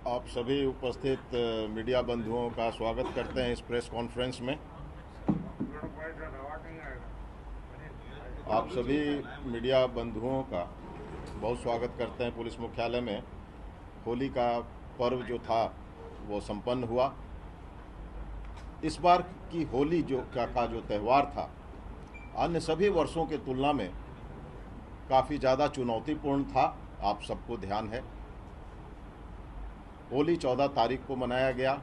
आप सभी उपस्थित मीडिया बंधुओं का स्वागत करते हैं इस प्रेस कॉन्फ्रेंस में। आप सभी मीडिया बंधुओं का बहुत स्वागत करते हैं पुलिस मुख्यालय में। होली का पर्व जो था वो संपन्न हुआ। इस बार की होली का जो त्यौहार था अन्य सभी वर्षों के तुलना में काफ़ी ज़्यादा चुनौतीपूर्ण था। आप सबको ध्यान है, होली 14 तारीख को मनाया गया।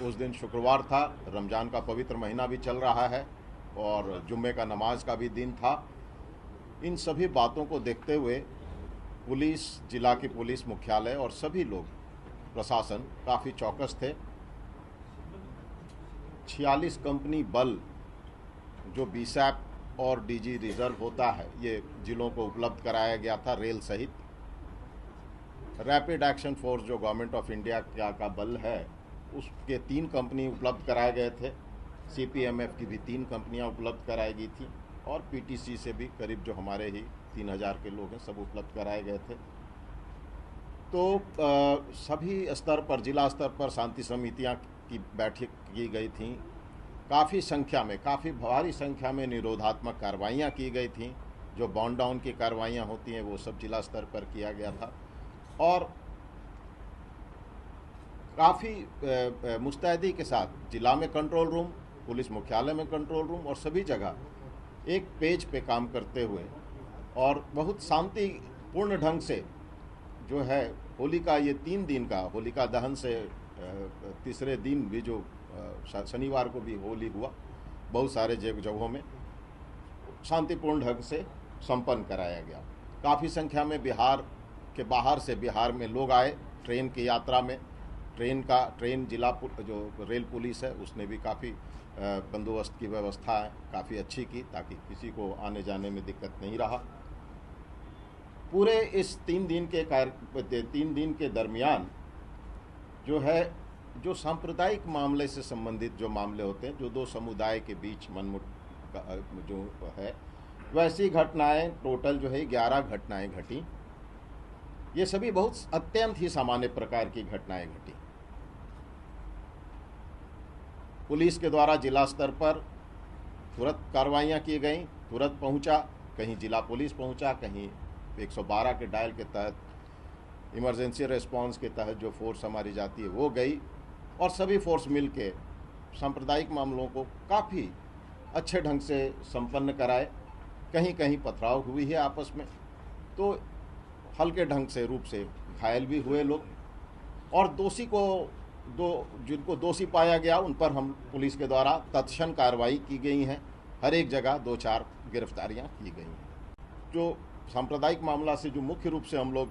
उस दिन शुक्रवार था, रमज़ान का पवित्र महीना भी चल रहा है और जुम्मे का नमाज का भी दिन था। इन सभी बातों को देखते हुए पुलिस, जिला की पुलिस मुख्यालय और सभी लोग, प्रशासन काफ़ी चौकस थे। 46 कंपनी बल जो बीसैप और डीजी रिजर्व होता है, ये जिलों को उपलब्ध कराया गया था, रेल सहित। रैपिड एक्शन फोर्स जो गवर्नमेंट ऑफ इंडिया का बल है, उसके 3 कंपनी उपलब्ध कराए गए थे। सीपीएमएफ की भी 3 कंपनियां उपलब्ध कराई गई थी और पीटीसी से भी करीब जो हमारे ही 3000 के लोग हैं सब उपलब्ध कराए गए थे। तो सभी स्तर पर, जिला स्तर पर शांति समितियां की बैठक की गई थी। काफ़ी संख्या में, काफ़ी भारी संख्या में निरोधात्मक कार्रवाइयाँ की गई थी। जो बाउंड डाउन की कार्रवाइयाँ होती हैं वो सब जिला स्तर पर किया गया था और काफ़ी मुस्तैदी के साथ जिला में कंट्रोल रूम, पुलिस मुख्यालय में कंट्रोल रूम और सभी जगह एक पेज पे काम करते हुए और बहुत शांतिपूर्ण ढंग से जो है होली का ये 3 दिन का, होलिका दहन से तीसरे दिन भी जो शनिवार को भी होली हुआ, बहुत सारे जगहों में शांतिपूर्ण ढंग से संपन्न कराया गया। काफ़ी संख्या में बिहार के बाहर से, बिहार में लोग आए ट्रेन की यात्रा में। ट्रेन जिला जो रेल पुलिस है उसने भी काफ़ी बंदोबस्त की व्यवस्था काफ़ी अच्छी की ताकि किसी को आने जाने में दिक्कत नहीं रहा। पूरे इस 3 दिन के दरमियान जो है, जो सांप्रदायिक मामले से संबंधित जो मामले होते हैं, जो 2 समुदाय के बीच मनमुट जो है, वैसी घटनाएं टोटल जो है 11 घटनाएं घटी। ये सभी बहुत अत्यंत ही सामान्य प्रकार की घटनाएं घटी। पुलिस के द्वारा जिला स्तर पर तुरंत कार्रवाइयाँ की गई, तुरंत पहुंचा, कहीं जिला पुलिस पहुंचा, कहीं 112 के डायल के तहत, इमरजेंसी रिस्पांस के तहत जो फोर्स हमारी जाती है वो गई और सभी फोर्स मिल के सांप्रदायिक मामलों को काफ़ी अच्छे ढंग से संपन्न कराए। कहीं कहीं पथराव हुई है आपस में, तो हल्के ढंग से रूप से घायल भी हुए लोग और दोषी को जिनको दोषी पाया गया उन पर हम पुलिस के द्वारा तत्क्षण कार्रवाई की गई हैं। हर एक जगह 2-4 गिरफ्तारियां की गई हैं। जो सांप्रदायिक मामला से जो मुख्य रूप से हम लोग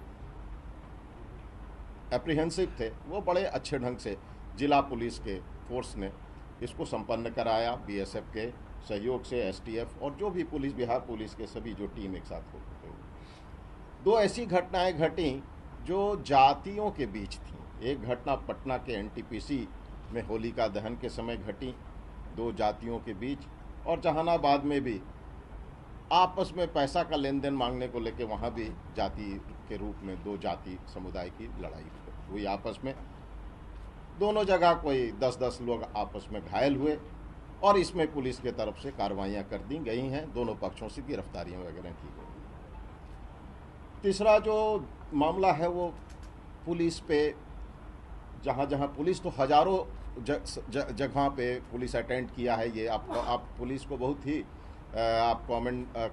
एप्रीहेंसिव थे, वो बड़े अच्छे ढंग से जिला पुलिस के फोर्स ने इसको संपन्न कराया। बीएसएफ के सहयोग से एसटीएफ और जो भी पुलिस, बिहार पुलिस के सभी जो टीम एक साथ होते थे। 2 ऐसी घटनाएं घटी जो जातियों के बीच थी। एक घटना पटना के एनटीपीसी में होलिका दहन के समय घटी, 2 जातियों के बीच, और जहानाबाद में भी आपस में पैसा का लेन देन मांगने को लेकर वहाँ भी जाति के रूप में 2 जाति समुदाय की लड़ाई हुई आपस में। दोनों जगह कोई 10-10 लोग आपस में घायल हुए और इसमें पुलिस के तरफ से कार्रवाइयाँ कर दी गई हैं। दोनों पक्षों से गिरफ्तारियाँ वगैरह की गई। तीसरा जो मामला है वो पुलिस पे, जहाँ जहाँ पुलिस तो हजारों जगह पे पुलिस अटेंड किया है। ये आप पुलिस को बहुत ही आप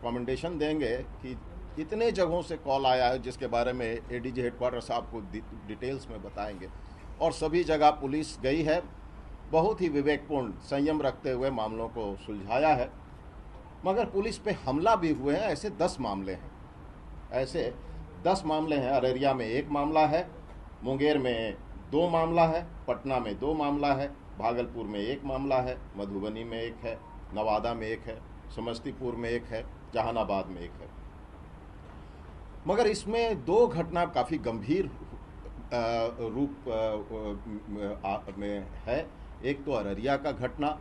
कमेंडेशन देंगे कि इतने जगहों से कॉल आया है, जिसके बारे में एडीजी हेडक्वार्टर साहब को डिटेल्स में बताएंगे। और सभी जगह पुलिस गई है, बहुत ही विवेकपूर्ण संयम रखते हुए मामलों को सुलझाया है। मगर पुलिस पे हमला भी हुए हैं, ऐसे 10 मामले हैं। ऐसे 10 मामले हैं। अररिया में 1 मामला है, मुंगेर में 2 मामला है, पटना में 2 मामला है, भागलपुर में 1 मामला है, मधुबनी में 1 है, नवादा में 1 है, समस्तीपुर में 1 है, जहानाबाद में 1 है। मगर इसमें 2 घटना काफ़ी गंभीर रूप में है। एक तो अररिया का घटना,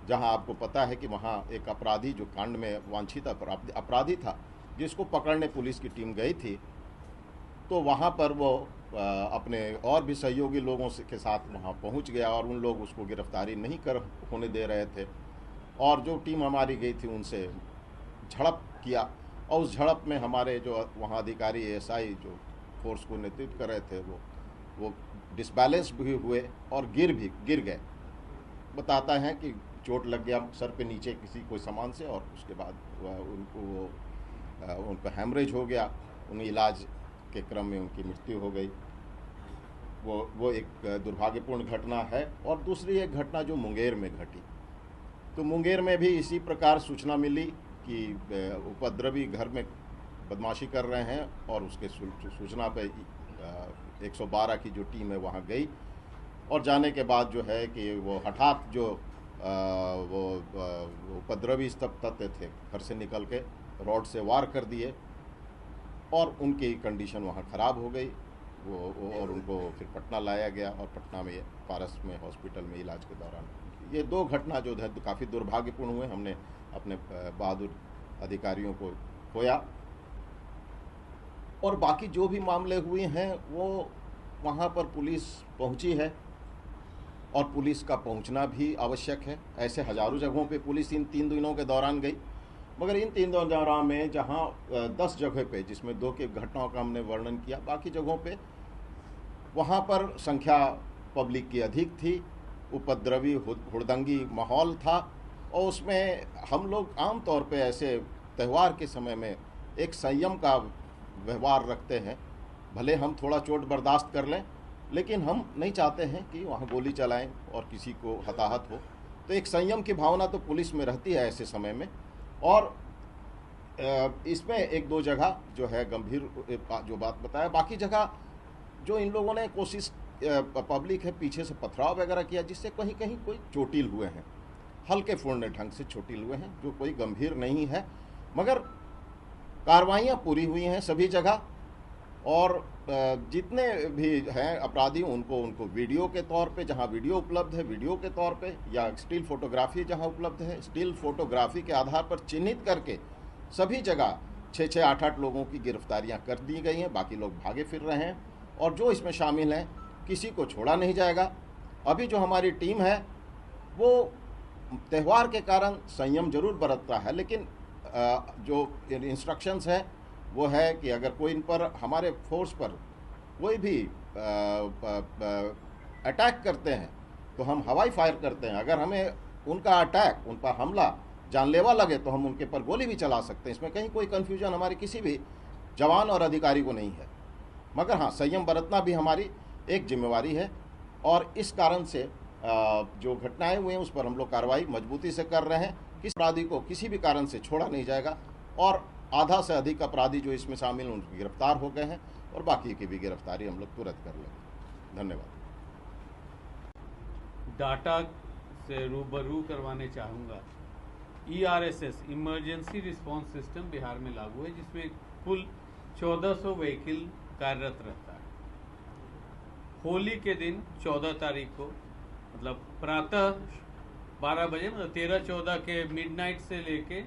जहां आपको पता है कि वहां एक अपराधी जो कांड में वांछित अपराधी था, जिसको पकड़ने पुलिस की टीम गई थी, तो वहां पर वो अपने और भी सहयोगी लोगों के साथ वहाँ पहुँच गया और उन लोग उसको गिरफ्तारी नहीं कर होने दे रहे थे, और जो टीम हमारी गई थी उनसे झड़प किया, और उस झड़प में हमारे जो वहाँ अधिकारी एएसआई जो फोर्स को नेतृत्व कर रहे थे वो डिसबैलेंस भी हुए और गिर गए। बताता है कि चोट लग गया सर पे नीचे किसी कोई सामान से, और उसके बाद उन पर हैमरेज हो गया, उन्हें इलाज के क्रम में उनकी मृत्यु हो गई। वो एक दुर्भाग्यपूर्ण घटना है। और दूसरी एक घटना जो मुंगेर में घटी, तो मुंगेर में भी इसी प्रकार सूचना मिली कि उपद्रवी घर में बदमाशी कर रहे हैं, और उसके सूचना पे 112 की जो टीम है वहाँ गई, और जाने के बाद जो है कि वो हठात जो वो उपद्रवी तत्व थे घर से निकल के रॉड से वार कर दिए, और उनकी कंडीशन वहाँ ख़राब हो गई। वो और उनको फिर पटना लाया गया, और पटना में पारस में हॉस्पिटल में इलाज के दौरान ये दो घटना जो है काफ़ी दुर्भाग्यपूर्ण हुए। हमने अपने बहादुर अधिकारियों को खोया, और बाकी जो भी मामले हुए हैं वो वहाँ पर पुलिस पहुँची है, और पुलिस का पहुँचना भी आवश्यक है। ऐसे हज़ारों जगहों पे पुलिस इन 3 दिनों के दौरान गई, मगर इन 3 दिनों दौरान में जहाँ 10 जगह पे, जिसमें 2 की घटनाओं का हमने वर्णन किया, बाकी जगहों पे वहाँ पर संख्या पब्लिक की अधिक थी, उपद्रवी हुड़दंगी माहौल था, और उसमें हम लोग आम तौर पे ऐसे त्यौहार के समय में एक संयम का व्यवहार रखते हैं। भले हम थोड़ा चोट बर्दाश्त कर लें, लेकिन हम नहीं चाहते हैं कि वहाँ गोली चलाएं और किसी को हताहत हो। तो एक संयम की भावना तो पुलिस में रहती है ऐसे समय में। और इसमें 1-2 जगह जो है गंभीर जो बात बताया, बाकी जगह जो इन लोगों ने कोशिश, पब्लिक है पीछे से पथराव वगैरह किया, जिससे कहीं कहीं कोई चोटिल हुए हैं, हल्के फुल्के ढंग से चोटिल हुए हैं, जो कोई गंभीर नहीं है, मगर कार्रवाइयाँ पूरी हुई हैं सभी जगह। और जितने भी हैं अपराधी उनको वीडियो के तौर पे, जहां वीडियो उपलब्ध है वीडियो के तौर पे, या स्टिल फोटोग्राफी जहां उपलब्ध है स्टिल फोटोग्राफी के आधार पर चिन्हित करके सभी जगह 6-6, 8-8 लोगों की गिरफ्तारियां कर दी गई हैं। बाकी लोग भागे फिर रहे हैं, और जो इसमें शामिल हैं किसी को छोड़ा नहीं जाएगा। अभी जो हमारी टीम है वो त्यौहार के कारण संयम जरूर बरतता है, लेकिन जो इंस्ट्रक्शंस है वो है कि अगर कोई इन पर, हमारे फोर्स पर कोई भी अटैक करते हैं तो हम हवाई फायर करते हैं। अगर हमें उनका अटैक, उन पर हमला जानलेवा लगे तो हम उनके पर गोली भी चला सकते हैं। इसमें कहीं कोई कन्फ्यूजन हमारे किसी भी जवान और अधिकारी को नहीं है, मगर हाँ, संयम बरतना भी हमारी एक जिम्मेवारी है। और इस कारण से जो घटनाएं हुई हैं उस पर हम लोग कार्रवाई मजबूती से कर रहे हैं। किस अपराधी को किसी भी कारण से छोड़ा नहीं जाएगा, और आधा से अधिक अपराधी जो इसमें शामिल हैं उनकी गिरफ्तार हो गए हैं, और बाकी की भी गिरफ्तारी हम लोग तुरंत कर लेंगे। धन्यवाद। डाटा से रूबरू करवाने चाहूँगा। ERSS emergency response system Bihar में लागू है, जिसमें कुल 1400 व्हीकल कार्यरत रहता है। होली के दिन 14 तारीख को, मतलब प्रातः 12 बजे, मतलब 13-14 के मिडनाइट से लेके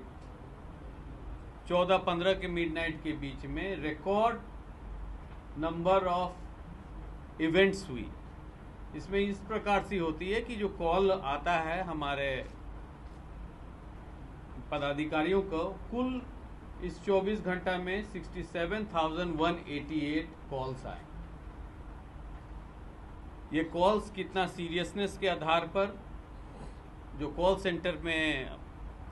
14-15 के मिडनाइट के बीच में रिकॉर्ड नंबर ऑफ इवेंट्स हुई। इसमें इस प्रकार से होती है कि जो कॉल आता है हमारे पदाधिकारियों को, कुल इस 24 घंटा में 67,188 कॉल्स आए। ये कॉल्स कितना सीरियसनेस के आधार पर जो कॉल सेंटर में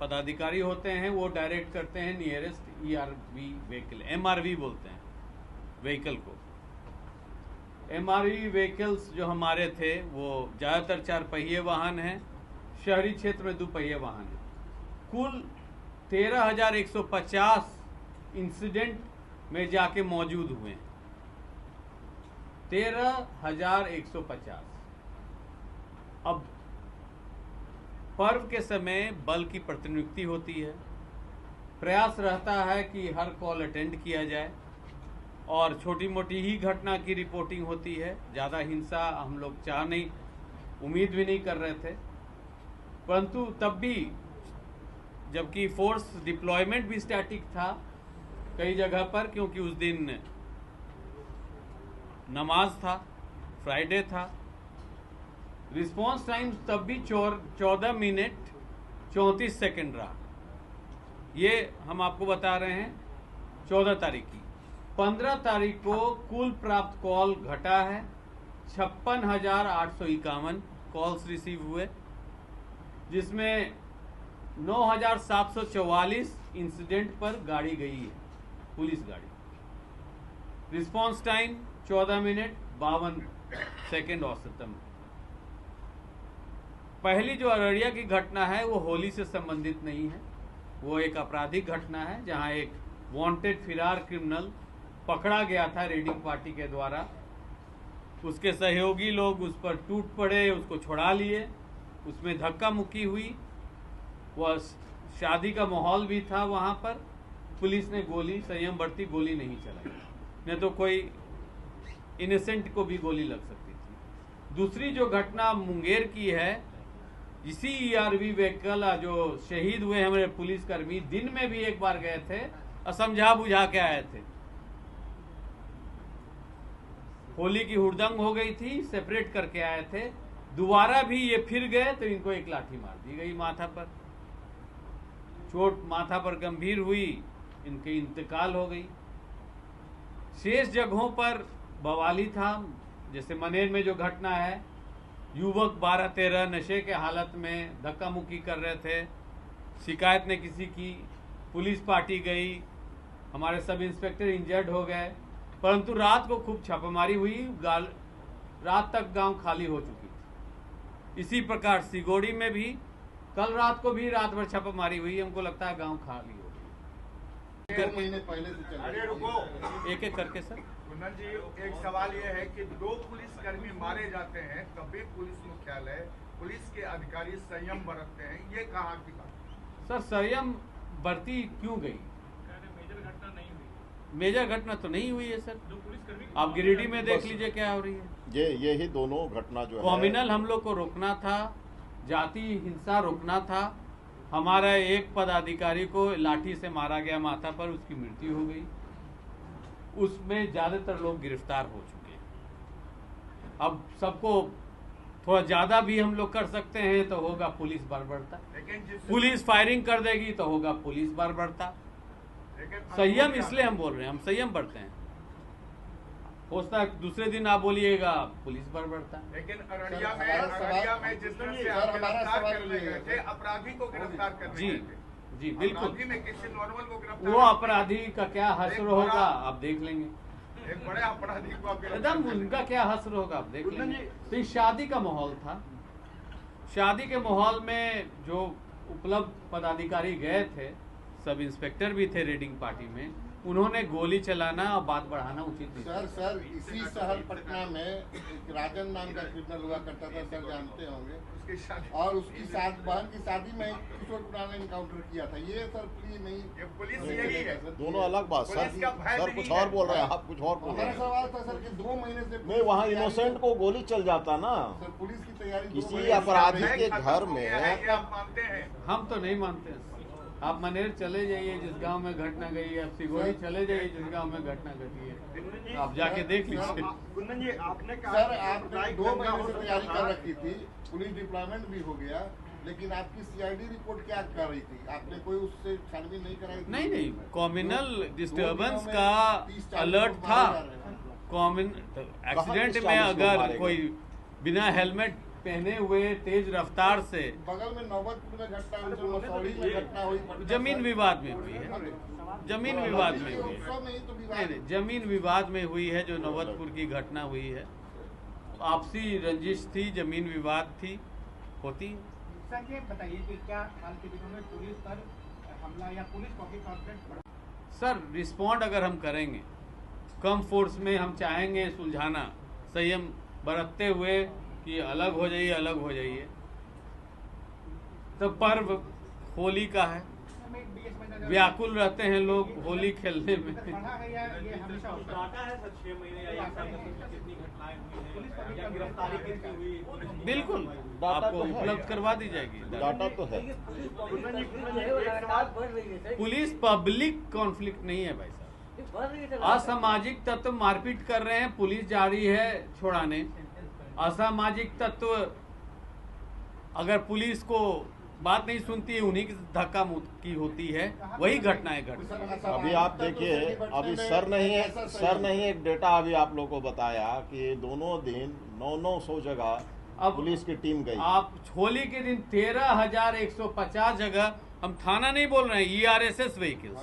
पदाधिकारी होते हैं वो डायरेक्ट करते हैं नियरेस्ट ERV व्हीकल, MRV बोलते हैं व्हीकल को। MRV व्हीकल्स जो हमारे थे वो ज़्यादातर 4 पहिए वाहन हैं, शहरी क्षेत्र में 2 पहिए वाहन हैं। कुल 13,150 इंसिडेंट में जाके मौजूद हुए हैं, 13,150। अब पर्व के समय बल की प्रतिनियुक्ति होती है, प्रयास रहता है कि हर कॉल अटेंड किया जाए, और छोटी मोटी ही घटना की रिपोर्टिंग होती है। ज़्यादा हिंसा हम लोग उम्मीद भी नहीं कर रहे थे, परंतु तब भी, जबकि फोर्स डिप्लॉयमेंट भी स्टैटिक था कई जगह पर, क्योंकि उस दिन नमाज था, फ्राइडे था। रिस्पांस टाइम तब भी 14 मिनट 34 सेकंड रहा। ये हम आपको बता रहे हैं 14 तारीख की। 15 तारीख को कुल प्राप्त कॉल घटा है, 56,851 कॉल्स रिसीव हुए, जिसमें 9,744 इंसिडेंट पर गाड़ी गई है, पुलिस गाड़ी। रिस्पांस टाइम 14 मिनट 52 सेकंड औसतन। पहली जो अररिया की घटना है वो होली से संबंधित नहीं है, वो एक आपराधिक घटना है जहां एक वांटेड फिरार क्रिमिनल पकड़ा गया था रेडिंग पार्टी के द्वारा। उसके सहयोगी लोग उस पर टूट पड़े, उसको छुड़ा लिए, उसमें धक्का मुक्की हुई। वह शादी का माहौल भी था वहां पर। पुलिस ने गोली संयम बरती, गोली नहीं चलाई, नहीं तो कोई इनोसेंट को भी गोली लग सकती थी। दूसरी जो घटना मुंगेर की है, इसी ईआरवी व्हीकल जो शहीद हुए हमारे पुलिसकर्मी दिन में भी एक बार गए थे, असमझा बुझा के आए थे। होली की हुड़दंग हो गई थी, सेपरेट करके आए थे, दोबारा भी ये फिर गए तो इनको एक लाठी मार दी गई माथा पर। चोट माथा पर गंभीर हुई, इनकी इंतकाल हो गई। शेष जगहों पर बवाली था, जैसे मनेर में जो घटना है, युवक 12-13 नशे के हालत में धक्का मुक्की कर रहे थे, शिकायत ने किसी की, पुलिस पार्टी गई, हमारे सब इंस्पेक्टर इंजर्ड हो गए, परंतु रात को खूब छापेमारी हुई, रात तक गांव खाली हो चुकी थी। इसी प्रकार सिगोड़ी में भी कल रात को भी रात भर छापेमारी हुई, हमको लगता है गांव खाली हो गई। 2 महीने पहले से चल एक एक करके सर। कुंदन जी, एक सवाल यह है कि 2 पुलिसकर्मी मारे जाते हैं, कभी पुलिस मुख्यालय पुलिस के अधिकारी संयम बरतते हैं, ये कहाँ की बात? सर संयम बरती क्यों गई? मेजर घटना तो नहीं हुई है सर। आप गिरिडीह में देख लीजिए क्या हो रही है। ये ही दोनों घटना जो है, कॉम्युनल हम लोग को रोकना था, जाति हिंसा रोकना था। हमारा एक पदाधिकारी को लाठी से मारा गया माथा पर, उसकी मृत्यु हो गई। उसमें ज्यादातर लोग गिरफ्तार हो चुके हैं। अब सबको थोड़ा ज्यादा भी हम लोग कर सकते हैं तो होगा पुलिस बर्बरता, पुलिस फायरिंग कर देगी तो होगा पुलिस बर्बरता। संयम इसलिए हम बोल रहे हैं, हम संयम बरते हैं। हो सकता है दूसरे दिन आप बोलिएगा पुलिस बर्बरता। लेकिन अररिया में जिस तरह से आप गिरफ्तार करने गए थे, अपराधी को गिरफ्तार करने जी गए थे, जी बिल्कुल। अपराधी में किसी नॉर्मल को गिरफ्तार, वो अपराधी का क्या हश्र होगा आप देख लेंगे। एक बड़े अपराधी को आप एकदम उनका क्या हश्र होगा आप देख लेंगे। तो ये शादी का माहौल था, शादी के माहौल में जो उपलब्ध पदाधिकारी गए थे, सब इंस्पेक्टर भी थे रेडिंग पार्टी में, उन्होंने गोली चलाना और बात बढ़ाना उचित नहीं। सर इसी शहर पटना में एक राजन नाम का क्रिमिनल हुआ करता था, सर जानते होंगे, उसकी शादी और उसकी बहन की शादी में किशोर कुमार ने इनकाउंटर किया था। ये सर प्लीज नहीं, ये पुलिस यही है। दोनों अलग बात। सर पुलिस का भय सर नहीं कुछ है। और बोल रहे हैं, आप कुछ और बोल रहे हमारा हैं। सवाल था सर कि 2 महीने से नहीं, वहाँ इनोसेंट को गोली चल जाता ना, सर पुलिस की तैयारी 2 किसी महीने से अपराधी चल रही के है। घर में ये आप मानते हैं? हम तो नहीं मानते। आप मनेर चले जाइए जिस गांव में घटना गई है, आप सिगोड़ी चले जाइए जिस गांव में घटना घटी है, आप जाके देख लीजिए। कुंदन जी, आपने सर आपने 2 महीने से तैयारी कर रखी थी, पुलिस डिप्लॉयमेंट भी हो गया, लेकिन आपकी सीआईडी रिपोर्ट क्या कर रही थी? आपने कोई उससे छानबीन नहीं कराई थी? नहीं, कॉम्युनल डिस्टर्बेंस का अलर्ट था। एक्सीडेंट में अगर कोई बिना हेलमेट पहने हुए तेज रफ्तार से, बगल में नौबतपुर में घटना हुई, मसौड़ी में घटना हुई, जमीन विवाद में हुई है, जमीन विवाद में हुई है, सब में ही तो नहीं विवाद नहीं, जमीन विवाद में हुई है जो नौबतपुर की घटना हुई है। आपसी रंजिश थी, जमीन विवाद थी, होती है। सर ये बताइए कि क्या हाल के दिनों में पुलिस पर हमला या पुलिस पब्लिक कॉन्फ्लिक्ट बढ़ा? सर रिस्पॉन्ड अगर हम करेंगे, कम फोर्स में हम चाहेंगे सुलझाना, संयम बरतते हुए कि अलग हो जाइए, तो पर्व होली का है, व्याकुल रहते हैं लोग होली खेलने में। बढ़ा है या ये हमेशा होता है? बिल्कुल आपको उपलब्ध करवा दी जाएगी, डाटा तो है। पुलिस पब्लिक कॉन्फ्लिक्ट नहीं है भाई साहब, असामाजिक तत्व मारपीट कर रहे हैं, पुलिस जा रही है छुड़ाने। असामाजिक तत्व अगर पुलिस को बात नहीं सुनती है, उन्हीं की धक्का मुक्की होती है, वही घटनाएं घटती हैं। अभी आप देखिए, अभी सर ने ही एक डेटा अभी आप लोगों को बताया कि दोनों दिन 900 जगह अब पुलिस की टीम गई। आप होली के दिन 13,150 जगह, हम थाना नहीं बोल रहे हैं, ERSS व्हीकल्स,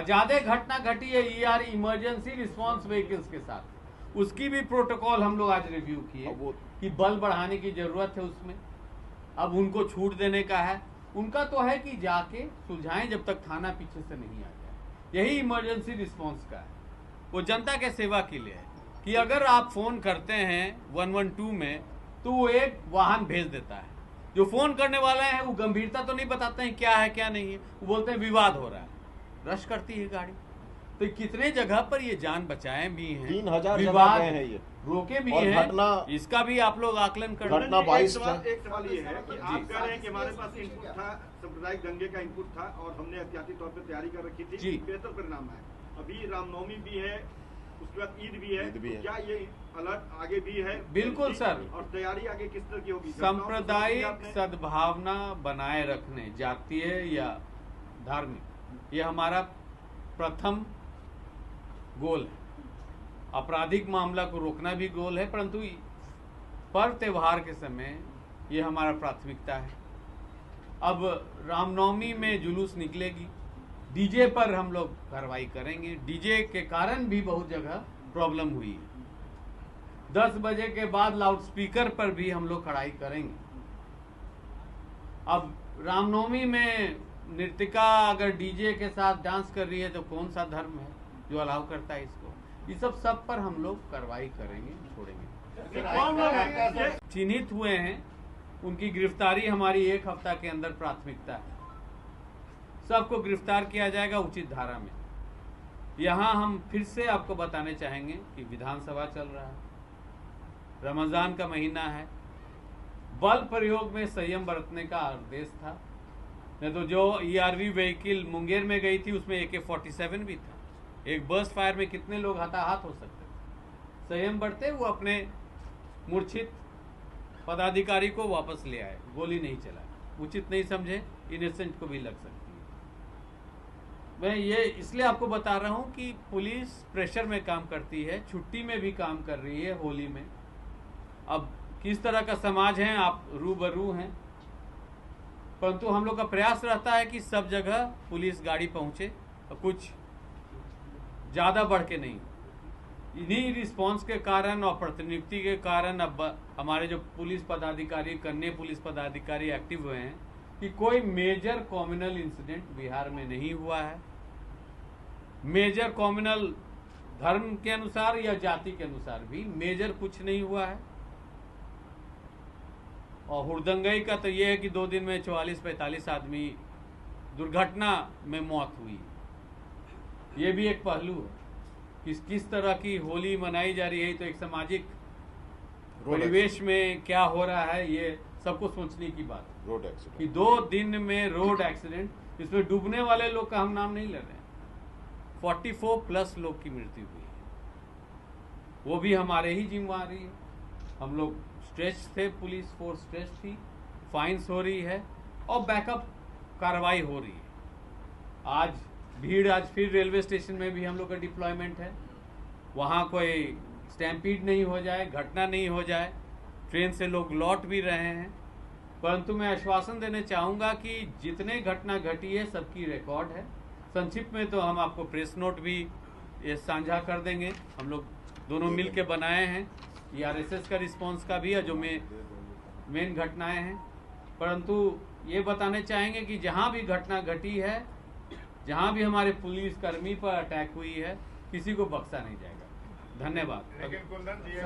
ज्यादा घटना घटी है ER इमरजेंसी रिस्पांस व्हीकल्स के साथ। उसकी भी प्रोटोकॉल हम लोग आज रिव्यू किए कि बल बढ़ाने की जरूरत है उसमें। अब उनको छूट देने का है, उनका तो है कि जाके सुलझाएं जब तक थाना पीछे से नहीं आ जाए। यही इमरजेंसी रिस्पांस का है, वो जनता के सेवा के लिए है कि अगर आप फोन करते हैं 112 में तो वो एक वाहन भेज देता है। जो फोन करने वाले हैं वो गंभीरता तो नहीं बताते हैं क्या है क्या नहीं है, वो बोलते हैं विवाद हो रहा है, रश करती है गाड़ी। तो कितने जगह पर ये जान बचाए भी हैं, 3000 विवाद जगह है ये रोके भी और हैं, घटना- इसका भी आप लोग आकलन कर रहे हैं। घटना 22 एक सवाल ये है कि आप कह रहे हैं कि हमारे पास इनपुट था, सांप्रदायिक दंगे का इनपुट था और हमने एहतियाती तौर पर तैयारी कर रखी जी। थी, बेहतर परिणाम है। अभी रामनवमी भी है, उसके बाद ईद भी है, तो क्या ये अलर्ट आगे भी है? बिल्कुल सर। और तैयारी आगे किस तरह की होगी? सांप्रदायिक सद्भावना बनाए रखने, जातीय या धार्मिक, ये हमारा प्रथम गोल है। आपराधिक मामला को रोकना भी गोल है, परंतु पर्व त्योहार के समय ये हमारा प्राथमिकता है। अब रामनवमी में जुलूस निकलेगी, डीजे पर हम लोग कार्रवाई करेंगे। डीजे के कारण भी बहुत जगह प्रॉब्लम हुई है। 10 बजे के बाद लाउडस्पीकर पर भी हम लोग कड़ाई करेंगे। अब रामनवमी में नृत्यिका अगर डीजे के साथ डांस कर रही है तो कौन सा धर्म है जो अलाउ करता है इसको? ये सब पर हम लोग कार्रवाई करेंगे, छोड़ेंगे। चिन्हित हुए हैं, उनकी गिरफ्तारी हमारी 1 हफ्ता के अंदर प्राथमिकता है। सबको गिरफ्तार किया जाएगा उचित धारा में। यहाँ हम फिर से आपको बताने चाहेंगे कि विधानसभा चल रहा है, रमजान का महीना है, बल प्रयोग में संयम बरतने का आदेश था। नहीं तो जो ERV व्हीकल मुंगेर में गई थी उसमें AK-47 भी था। एक बर्स्ट फायर में कितने लोग हताहत हो सकते थे। संयम बरते, वो अपने मूर्छित पदाधिकारी को वापस ले आए, गोली नहीं चलाए। उचित नहीं समझे, इनोसेंट को भी लग सकती है। मैं ये इसलिए आपको बता रहा हूं कि पुलिस प्रेशर में काम करती है, छुट्टी में भी काम कर रही है होली में। अब किस तरह का समाज है आप रूबरू हैं, परंतु हम लोग का प्रयास रहता है कि सब जगह पुलिस गाड़ी पहुंचे और कुछ ज़्यादा बढ़ के नहीं। इन्हीं रिस्पांस के कारण और प्रतिनियुक्ति के कारण अब हमारे जो पुलिस पदाधिकारी, कन्या पुलिस पदाधिकारी एक्टिव हुए हैं कि कोई मेजर कॉम्युनल इंसिडेंट बिहार में नहीं हुआ है। मेजर कॉम्युनल धर्म के अनुसार या जाति के अनुसार भी मेजर कुछ नहीं हुआ है। और हुड़दंगई का तो ये है कि 2 दिन में 44-45 आदमी दुर्घटना में मौत हुई। ये भी एक पहलू है कि किस तरह की होली मनाई जा रही है। तो एक सामाजिक परिवेश में क्या हो रहा है, ये सबको सोचने की बात है। रोड एक्सीडेंट कि 2 दिन में रोड एक्सीडेंट, इसमें डूबने वाले लोग का हम नाम नहीं ले रहे हैं, 44+ लोग की मृत्यु हुई है। वो भी हमारे ही जिम्मेवारी है। हम लोग स्ट्रेच थे, पुलिस फोर्स स्ट्रेच थी, फाइन्स हो रही है और बैकअप कार्रवाई हो रही है। आज फिर रेलवे स्टेशन में भी हम लोग का डिप्लॉयमेंट है। वहाँ कोई स्टैम्पीड नहीं हो जाए, घटना नहीं हो जाए। ट्रेन से लोग लौट भी रहे हैं, परंतु मैं आश्वासन देना चाहूँगा कि जितने घटना घटी है सबकी रिकॉर्ड है। संक्षिप्त में तो हम आपको प्रेस नोट भी ये साझा कर देंगे, हम लोग दोनों मिल के बनाए हैं। ERSS का रिस्पांस का भी है जो मेन घटनाएं हैं। परंतु ये बताने चाहेंगे कि जहाँ भी घटना घटी है, जहाँ भी हमारे पुलिसकर्मी पर अटैक हुई है, किसी को बख्शा नहीं जाएगा। धन्यवाद। लेकिन कुंदन जी